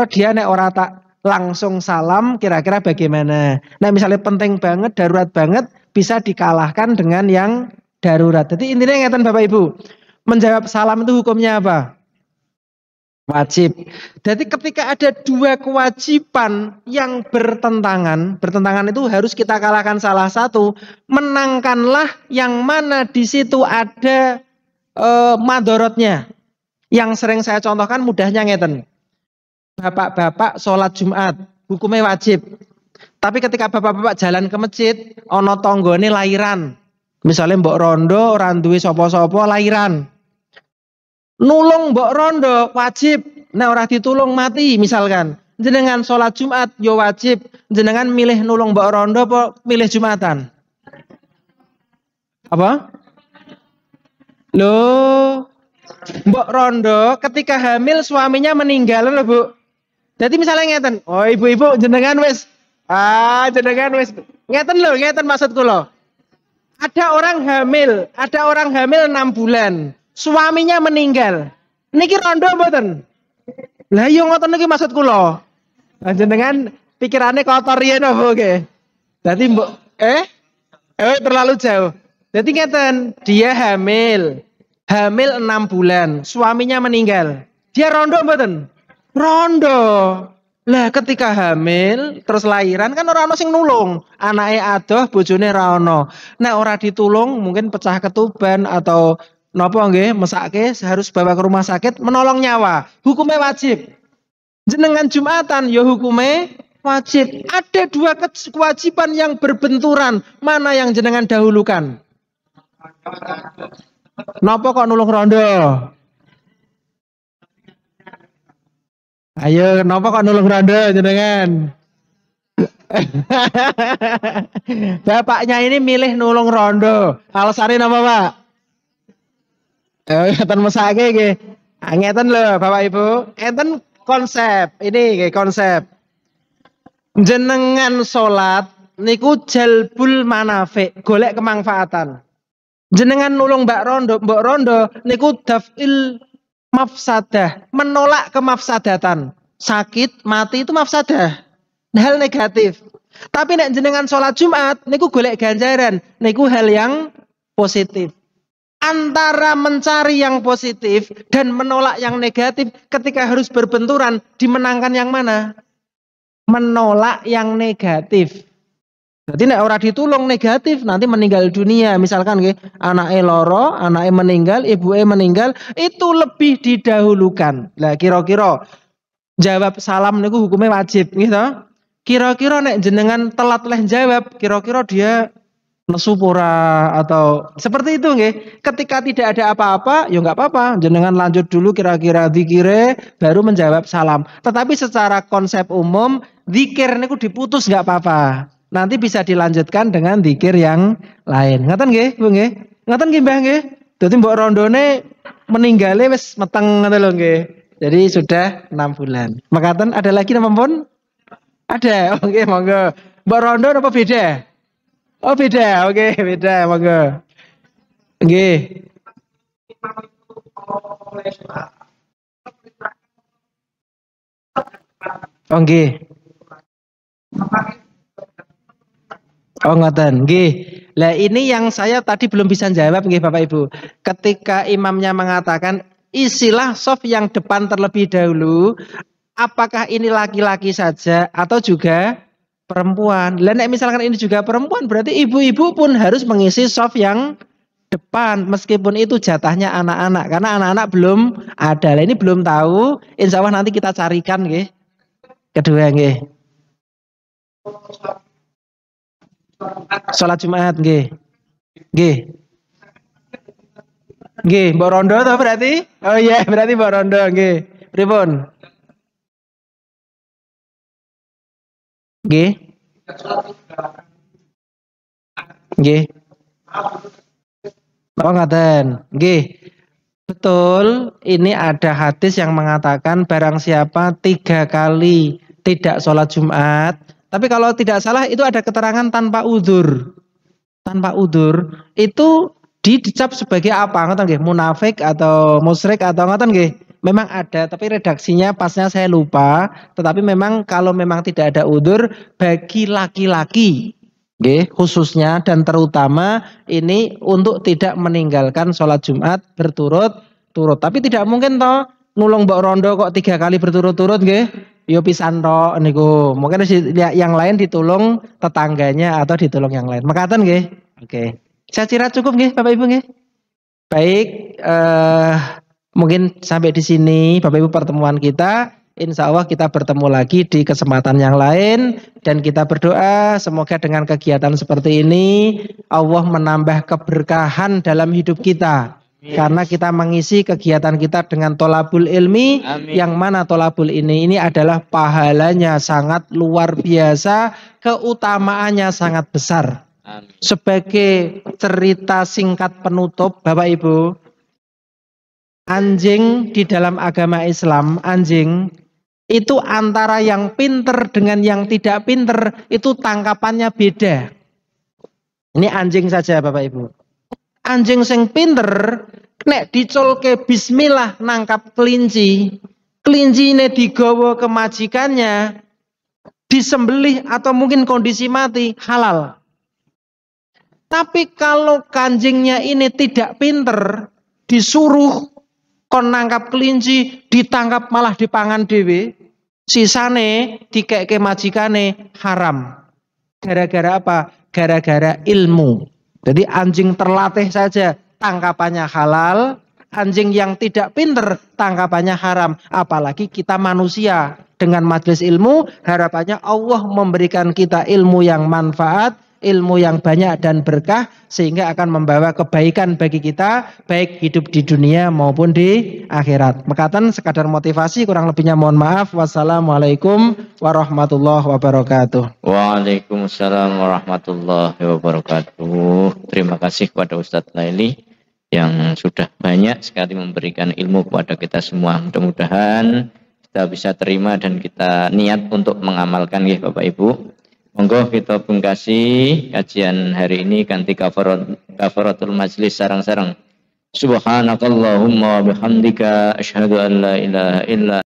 S1: dia nek ora tak langsung salam kira-kira bagaimana. Nah, misalnya penting banget, darurat banget bisa dikalahkan dengan yang darurat. Jadi intinya ngeten Bapak Ibu. Menjawab salam itu hukumnya apa? Wajib. Jadi ketika ada dua kewajiban yang bertentangan itu harus kita kalahkan salah satu. Menangkanlah yang mana di situ ada madorotnya. Yang sering saya contohkan mudahnya ngeten. Bapak-bapak sholat Jumat, hukumnya wajib. Tapi ketika bapak-bapak jalan ke masjid, ono tonggone lairan. Misalnya mbok rondo, orang duwe sopo-sopo lairan. Nulung mbok rondo wajib. Nah ora ditulung mati misalkan. Jenengan sholat Jumat yo wajib. Jenengan milih nulung mbok rondo apa milih Jumatan? Apa? Loh, mbok rondo ketika hamil suaminya meninggal loh Bu. Jadi misalnya ngeten, oh ibu-ibu jenengan wis ngeten loh, ngeten maksudku loh. Ada orang hamil 6 bulan, suaminya meninggal. Niki rondo mboten? Lah iya ngoten niki maksudku loh. Jenengan pikirannya kotor yen apa nggih? Dadi mbok terlalu jauh. Jadi ngeten, dia hamil 6 bulan, suaminya meninggal. Dia rondo mboten? Rondo. Lah ketika hamil terus lahiran kan ora ono sing nulung. Anake adoh, bojone ra ono. Nek ora ditulung mungkin pecah ketuban atau napa nggih mesake harus bawa ke rumah sakit menolong nyawa. Hukumnya wajib. Jenengan Jumatan ya hukumnya wajib. Ada dua kewajiban yang berbenturan. Mana yang jenengan dahulukan? Napa kok nulung rondo? Ayo, kenapa kok nulung rondo jenengan? Bapaknya ini milih nulung rondo. Alasannya napa, Pak? Ngeten mesake nggih. Ngeten lho, Bapak Ibu. Ngeten konsep. Ini nggih konsep. Jenengan salat niku jalbul manafik, golek kemanfaatan. Jenengan nulung mbok rondo niku daf'il mafsadah, menolak kemafsadatan. Sakit, mati itu mafsadah. Hal negatif. Tapi nek jenengan sholat Jumat, niku golek ganjaran. Niku hal yang positif. Antara mencari yang positif dan menolak yang negatif ketika harus berbenturan, dimenangkan yang mana? Menolak yang negatif. Jadi nek ora ditulung negatif nanti meninggal dunia. Misalkan nggih, anake loro, anake meninggal, ibuke meninggal, itu lebih didahulukan. Lah kira-kira jawab salam niku hukumnya wajib nggih to? Kira-kira nek jenengan telat leh jawab, kira-kira dia nesu pura atau seperti itu nggih. Ketika tidak ada apa-apa, ya enggak apa-apa. Jenengan lanjut dulu kira-kira zikire baru menjawab salam. Tetapi secara konsep umum, zikir niku diputus enggak apa-apa. Nanti bisa dilanjutkan dengan zikir yang lain. Ngaten nggih, Bu nggih? Ngaten nggih, Mbah nggih? Dadi mbok rondone meninggalnya wis meteng ngono lho nggih. Jadi sudah 6 bulan. Makaten ada lagi nama pun? Ada. Oke, monggo. Mbok rondo apa beda? Oh, beda. Oke, beda, monggo. Nggih. Oh, nggih. Oh ngoten, nggih. Lah ini yang saya tadi belum bisa jawab nggih Bapak Ibu. Ketika imamnya mengatakan isilah soft yang depan terlebih dahulu, apakah ini laki-laki saja atau juga perempuan? Lah nek misalkan ini juga perempuan berarti ibu-ibu pun harus mengisi soft yang depan, meskipun itu jatahnya anak-anak, karena anak-anak belum ada. Lah ini belum tahu, insya Allah nanti kita carikan nggih. Kedua nggih. Salat Jumat nggih. Nggih. Nggih, mbok rondo toh berarti? Oh iya, berarti mbok rondo nggih. Pripun? Nggih. Nggih. Oh ngaten. Nggih. Betul, ini ada hadis yang mengatakan barang siapa 3 kali tidak sholat Jumat. Tapi kalau tidak salah itu ada keterangan tanpa udzur. Tanpa udzur itu dicap sebagai apa? Ngoten nggih, munafik atau musyrik atau ngoten nggih. Memang ada, tapi redaksinya pasnya saya lupa. Tetapi memang kalau memang tidak ada udzur bagi laki-laki, nggih, khususnya dan terutama ini untuk tidak meninggalkan sholat Jumat berturut-turut. Tapi tidak mungkin toh nulung mbok rondo kok 3 kali berturut-turut nggih. Yo pisan tok niku. Mungkin yang lain ditulung tetangganya atau ditulung yang lain. Mekaten nggih. Oke. Saya kira cukup nggih Bapak Ibu nggih. Baik, mungkin sampai di sini Bapak Ibu pertemuan kita. Insya Allah kita bertemu lagi di kesempatan yang lain dan kita berdoa semoga dengan kegiatan seperti ini Allah menambah keberkahan dalam hidup kita. Karena kita mengisi kegiatan kita dengan tolabul ilmi. Amin. Yang mana tolabul ini adalah pahalanya sangat luar biasa, keutamaannya sangat besar. Amin. Sebagai cerita singkat penutup Bapak Ibu, anjing di dalam agama Islam, anjing itu antara yang pinter dengan yang tidak pinter itu tangkapannya beda. Ini anjing saja Bapak Ibu. Anjing sing pinter nek dicolke bismillah nangkap kelinci, kelincine digawa ke majikannya, disembelih atau mungkin kondisi mati, halal. Tapi kalau kanjingnya ini tidak pinter, disuruh kon nangkap kelinci, ditangkap malah dipangan dhewe, sisane dikeke majikane, haram. Gara-gara apa? Gara-gara ilmu. Jadi anjing terlatih saja tangkapannya halal, anjing yang tidak pinter tangkapannya haram. Apalagi kita manusia dengan majelis ilmu, harapannya Allah memberikan kita ilmu yang manfaat, ilmu yang banyak dan berkah sehingga akan membawa kebaikan bagi kita baik hidup di dunia maupun di akhirat. Mekaten sekadar motivasi, kurang lebihnya mohon maaf. Wassalamualaikum warahmatullahi wabarakatuh.
S3: Waalaikumsalam warahmatullahi wabarakatuh. Terima kasih kepada Ustadz Laili yang sudah banyak sekali memberikan ilmu kepada kita semua. Mudah-mudahan kita bisa terima dan kita niat untuk mengamalkan ya Bapak Ibu. Monggo kita pungkasi kajian hari ini kanthi kafaratul majlis sareng-sareng. Subhanakallahumma bihamdika asyhadu an la ilaha illa